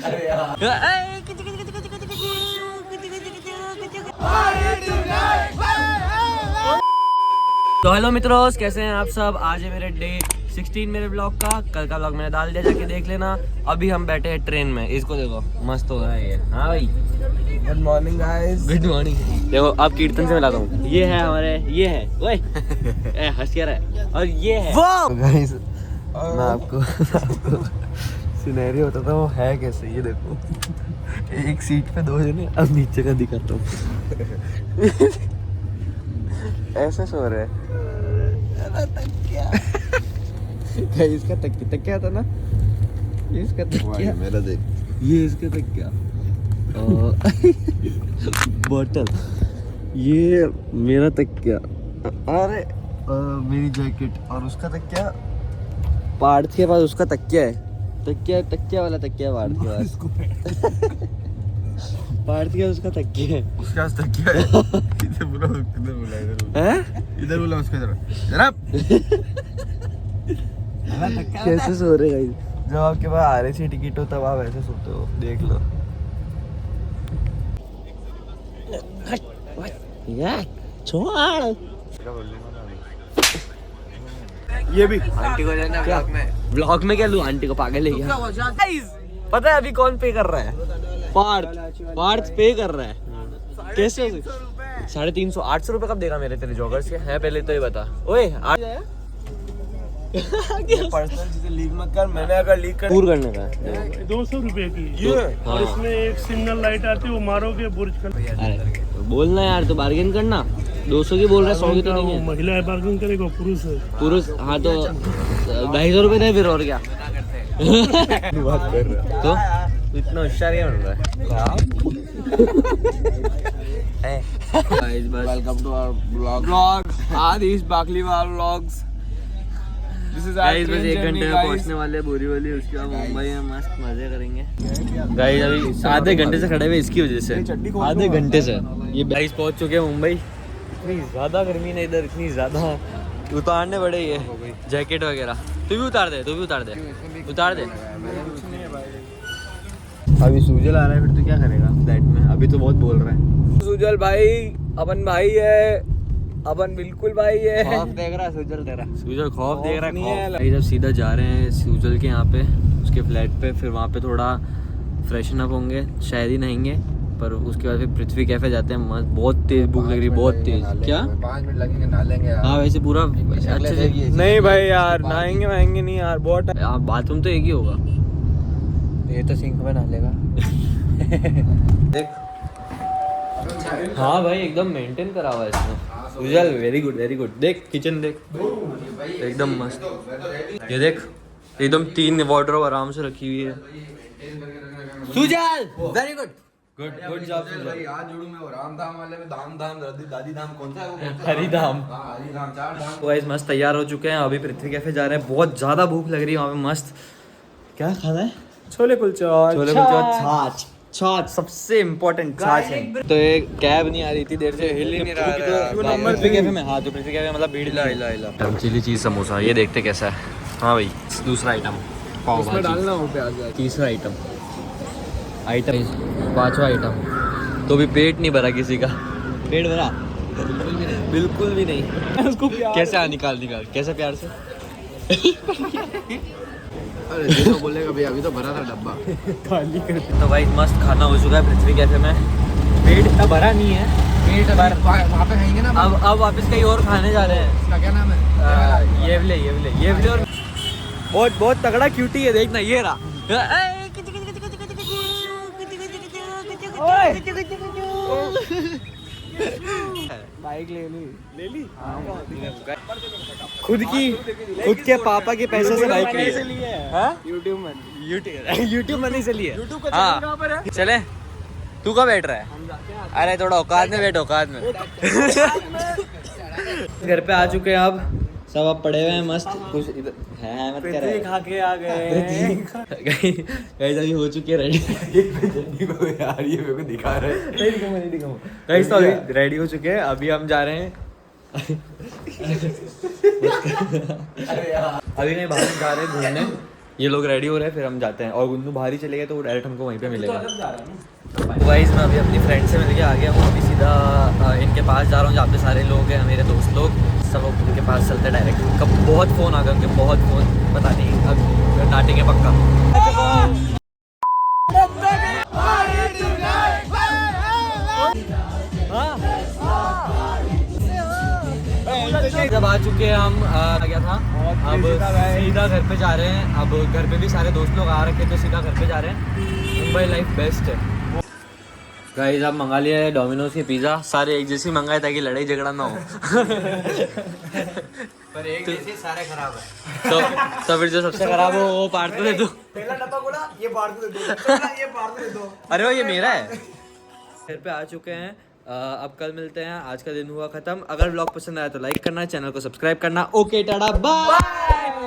अरे यार तो हेलो मित्रों, कैसे हैं आप सब। आज है मेरे डे 16 मेरे ब्लॉग का। कल का ब्लॉग मैंने डाल दिया, जाके देख लेना। अभी हम बैठे हैं ट्रेन में, इसको देखो मस्त हो रहा है ये। हाँ भाई, good morning guys. Good morning. देखो अब कीर्तन से मिलाता हूँ। ये है हमारे, ये है ओए हंस क्या रहा है, और ये है वो गाइस मैं आपको सिनेरियो होता था वो है कैसे, ये देखो एक सीट पे दो जने। अब नीचे का दिखाता हूँ ऐसे सो रहे हैं। इसका तकिया था ना, ये इसका तकिया, मेरा देख, ये इसका तकिया, बोतल, ये मेरा तकिया, अरे मेरी जैकेट, और उसका तकिया पार्थ के पास, उसका तकिया है, तकिया वाला तकिया पार्थ के पास पार्थ के उसका तकिया है, उसके पास तकिया है। इधर बोला इधर बोला उसके जरा कैसे सो रहे गाइस। जब आपके पास RAC टिकट हो तब आप ऐसे सोते हो, देख लो। यार छोड़, ये भी आंटी को लेना ब्लॉग में। ब्लॉग में क्या लूं, आंटी को पागल है क्या। पता है अभी कौन पे कर रहा है? पार्थ पे कर रहा है। कैसे 350 800 रुपए कब देगा मेरे तेरे जॉगर्स के हैं? पहले तो ये बता। ओए पर्सनल चीजें लीक मत कर, मैंने अगर लीक कर पूर करने का 200 रुपए की ये और इसमें एक सिग्नल लाइट आती है, वो मारोगे बुर्ज का। अरे बोलना यार, तो बार्गेन करना। 200 की बोल रहा है, 100 की तो नहीं है। महिला है बार्गेन करेगा, पुरुष है। पुरुष हाँ तो 250 रुपए दे फिर, और क्या। बात कर रहा तो इतना होशियार क्या बन रहा है। Welcome to our blog Aadish Bakliwal vlogs. This is guys बस 1 घंटे में पहुंचने वाले हैं बोरीवली। उसके बाद मुंबई में मस्त मजे करेंगे। गाइस अभी आधे घंटे से खड़े हुए इसकी वजह से, आधे घंटे से। ये गाइस पहुंच चुके हैं मुंबई। इतनी ज्यादा गर्मी है इधर, इतनी ज्यादा। उतारने पड़े ये जैकेट वगैरह। तू भी उतार दे, उतार दे। अभी सूजल आ रहा है, फिर तो क्या करेगा फ्लैट में? अभी तो बहुत बोल रहा है सूजल भाई, अपन भाई है, अपन बिल्कुल भाई है। खौफ देख रहा है सूजल तेरा, सूजल खौफ देख रहा नहीं है। है। गाइस अब सीधा जा रहे हैं सूजल के यहाँ पे, उसके फ्लैट पे। फिर वहाँ पे थोड़ा फ्रेशन अप होंगे, शायद ही नहाएंगे। पर उसके बाद फिर पृथ्वी कैफे जाते हैं। मस्त, बहुत तेज भूख लग रही, बहुत तेज। क्या 5 मिनट लगेंगे, नहा लेंगे यार। हाँ वैसे पूरा अच्छे से। नहीं भाई यार, नहाएंगे वाएंगे नहीं यार, बहुत बाथरूम तो एक ही होगा। ये तो सिंक में नहा लेगा। देख हाँ भाई एकदम मेंटेन करा हुआ है इसने। Sujal very good. देख किचन देख, एकदम मस्त। ये देख एकदम 3 वार्डरोब आराम से रखी हुई है। सूजल वेरी गुड जॉब भाई आज जुड़ू मैं वो रामधाम वाले में, धाम दादी धाम कौन सा है वो? हरिधाम। हाँ हरिधाम 4 धाम। तो गाइस मस्त तैयार हो चुके हैं, अभी पृथ्वी कैफे जा रहे हैं। बहुत ज्यादा भूख लग रही है वहाँ पे। मस्त क्या खाना है? छोले कुलचा, छाछ सबसे इम्पोर्टेंट छाछ है। तो ये कैब नहीं आ रही थी देर से, हिल ही नहीं रहा था। पृथ्वी कैफे में, हाँ तो पृथ्वी कैफे मतलब भीड़ हिला। चिली चीज समोसा, ये देखते कैसा है। हाँ भाई दूसरा आइटम पाव भाजी डालना हो प्याज। तीसरा आइटम 5वां आइटम। तो भी पेट नहीं भरा किसी का। पेट भरा बिल्कुल भी नहीं। उसको कैसे निकाल कैसे प्यार से। अरे देखो बोलेगा भैया अभी तो भरा था डब्बा। खाली कर। तो भाई मस्त खाना हो चुका है पृथ्वी कैफे में। पेट इतना भरा नहीं है, पेट वहाँ पे खाएंगे ना। अब वापस कहीं और खाने जा रहे हैं। इसका क्या नाम है? ये भी और बहुत तगड़ा क्यूटी है, देखना ये रहा। बाइक ले ली खुद के पापा के पैसे से बाइक ली है। यूट्यूब मनी से लिए। हाँ चले, तू कहाँ बैठ रहा है? अरे थोड़ा औकात में बैठ, औकात में। घर पे आ चुके हैं अब सब, अब पड़े हुए हैं मस्त। कुछ इधर है मत कर रहे, खा के आ गए। गाइस अभी हो चुकी है रेडी। यार ये मेरे को दिखा रहे हैं। नहीं दिखाऊं। गाइस तो अभी रेडी हो चुके हैं, अभी हम जा रहे हैं। अरे यार अभी नहीं बाहर जा रहे हैं घूमने। ये लोग रेडी हो रहे हैं, फिर हम जाते हैं। और गुन्नू बाहर ही चले गए तो वो डायरेक्ट हमको वहीं पे मिलेगा। गाइस मैं अभी अपनी फ्रेंड से मिल के आ गया हूँ, अभी सीधा इनके पास जा रहा हूँ जहाँ पे सारे लोग हैं, मेरे दोस्त लोग सब उनके पास चलते डायरेक्ट। कब बहुत फ़ोन आ गए उनके, बहुत फ़ोन, पता नहीं अब डांटेंगे पक्का। जब आ चुके हैं हम गया था, अब सीधा घर पे जा रहे हैं। अब घर पे भी सारे दोस्त लोग आ रखे तो सीधा घर पे जा रहे हैं। मुंबई लाइफ बेस्ट है। गाइस आप मंगा लिया है डोमिनोज की पिज़्ज़ा, सारे एक जैसी मंगाए ताकि लड़ाई झगड़ा ना हो। पर एक जैसे सारे खराब है। तो फिर जो सबसे खराब हो वो पार्ट तो दे दो। पहला डब्बा बोला ये पार्ट दे दो, ये पार्ट दे दो। अरे वो ये मेरा है। घर पे आ चुके हैं, अब कल मिलते हैं। आज का दिन हुआ खत्म। अगर व्लॉग पसंद आया तो लाइक करना, चैनल को सब्सक्राइब करना। Okay tata bye.